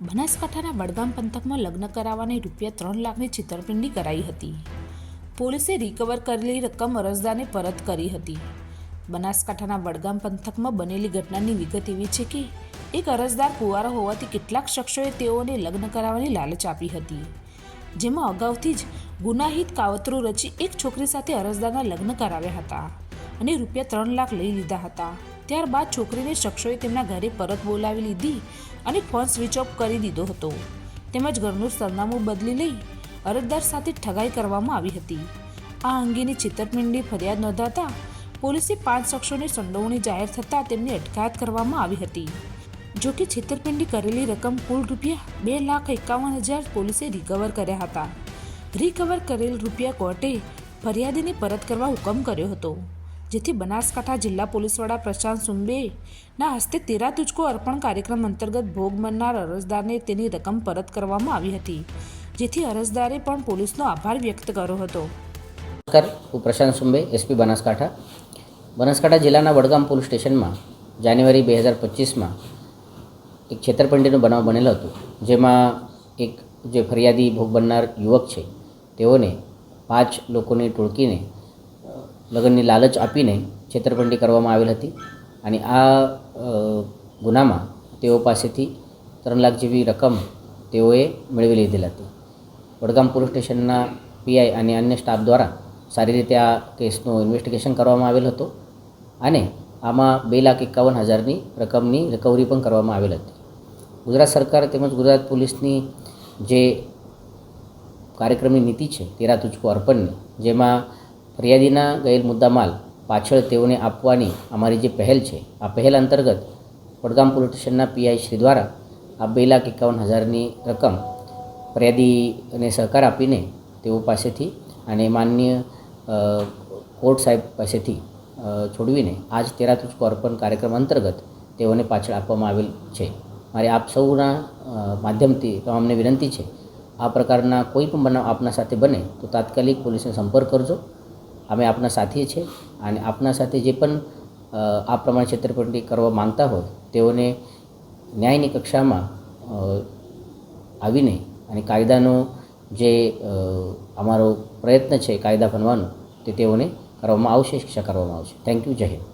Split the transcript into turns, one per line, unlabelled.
બનાસકાંઠાના વડગામ પંથકમાં લગ્ન કરાવવાની ₹3 લાખની છેતરપિંડી કરાઈ હતી. પોલીસે રિકવર કરેલી રકમ અરજદારને પરત કરી હતી. બનાસકાંઠાના વડગામ પંથકમાં બનેલી ઘટનાની વિગત એવી છે કે એક અરજદાર કુંવારો હોવાથી કેટલાક શખ્સોએ તેઓને લગ્ન કરાવવાની લાલચ આપી હતી, જેમાં અગાઉથી જ ગુનાહિત કાવતરું રચી એક છોકરી સાથે અરજદારના લગ્ન કરાવ્યા હતા અને ₹3 લાખ લઈ લીધા હતા. ત્યારબાદ છોકરીને શખ્સોએ તેમના ઘરે પરત બોલાવી લીધી અને ફોન સ્વિચ ઓફ કરી દીધો હતો, તેમજ ઘરનું સરનામું બદલી લઈ અરજદાર સાથે ઠગાઈ કરવામાં આવી હતી. આ અંગેની છેતરપિંડી ફરિયાદ નોંધાતા પોલીસે 5 શખ્સોની સંડોવણી જાહેર થતાં તેમની અટકાયત કરવામાં આવી હતી. જોકે છેતરપિંડી કરેલી રકમ કુલ ₹2,51,000 પોલીસે રિકવર કર્યા હતા. રિકવર કરેલ રૂપિયા કોર્ટે ફરિયાદીને પરત કરવા હુકમ કર્યો હતો, જેથી બનાસકાંઠા જિલ્લા પોલીસ વડા પ્રશાંત સુંબેના હસ્તે તેરા તુજકો અર્પણ કાર્યક્રમ અંતર્ગત ભોગ બનનાર અરજદારને તેની રકમ પરત કરવામાં આવી હતી, જેથી અરજદારે પણ પોલીસનો આભાર વ્યક્ત કર્યો હતો.
નમસ્કાર, હું પ્રશાંત સુંબે, એસપી બનાસકાંઠા જિલ્લાના વડગામ પોલીસ સ્ટેશનમાં જાન્યુઆરી 2025માં એક છેતરપિંડીનો બનાવ બનેલો હતો, જેમાં એક જે ફરિયાદી ભોગ બનનાર યુવક છે તેઓને 5 લોકોની ટોળકીને લગ્નની લાલચ આપીને છેતરપિંડી કરવામાં આવેલ હતી. અને આ ગુનામાં તેઓ પાસેથી 3 લાખ જેવી રકમ તેઓએ મેળવી લીધેલ હતી. વડગામ પોલીસ સ્ટેશનના પીઆઈ અને અન્ય સ્ટાફ દ્વારા સારી રીતે આ કેસનું ઇન્વેસ્ટિગેશન કરવામાં આવેલ હતો અને આમાં 2,51,000ની રકમની રિકવરી પણ કરવામાં આવેલ હતી. ગુજરાત સરકાર તેમજ ગુજરાત પોલીસની જે કાર્યક્રમની નીતિ છે તેરા તુજકો અર્પણની, જેમાં ફરિયાદીના ગયેલ મુદ્દામાલ પાછળ તેઓને આપવાની અમારી જે પહેલ છે, આ પહેલ અંતર્ગત વડગામ પોલીસ સ્ટેશનના પીઆઈ શ્રી દ્વારા આ 2,51,000ની રકમ ફરિયાદીને સહકાર આપીને તેઓ પાસેથી અને માનનીય કોર્ટ સાહેબ પાસેથી છોડવીને આજ તેરા તુજકો અર્પણ કાર્યક્રમ અંતર્ગત તેઓને પાછળ આપવામાં આવેલ છે. મારે આપ સૌના માધ્યમથી તમામને વિનંતી છે, આ પ્રકારના કોઈ પણ બનાવ આપના સાથે બને તો તાત્કાલિક પોલીસને સંપર્ક કરજો. અમે આપના સાથે છીએ અને આપના સાથે જે પણ આ પ્રમાણે છેતરપિંડી કરવા માંગતા હોય તેઓને ન્યાયની કક્ષામાં આવીને અને કાયદાનો જે અમારો પ્રયત્ન છે કાયદા બનવાનો તે તેઓને કરવામાં આવશે, શિક્ષા કરવામાં આવશે. Thank you. જય હિન્દ.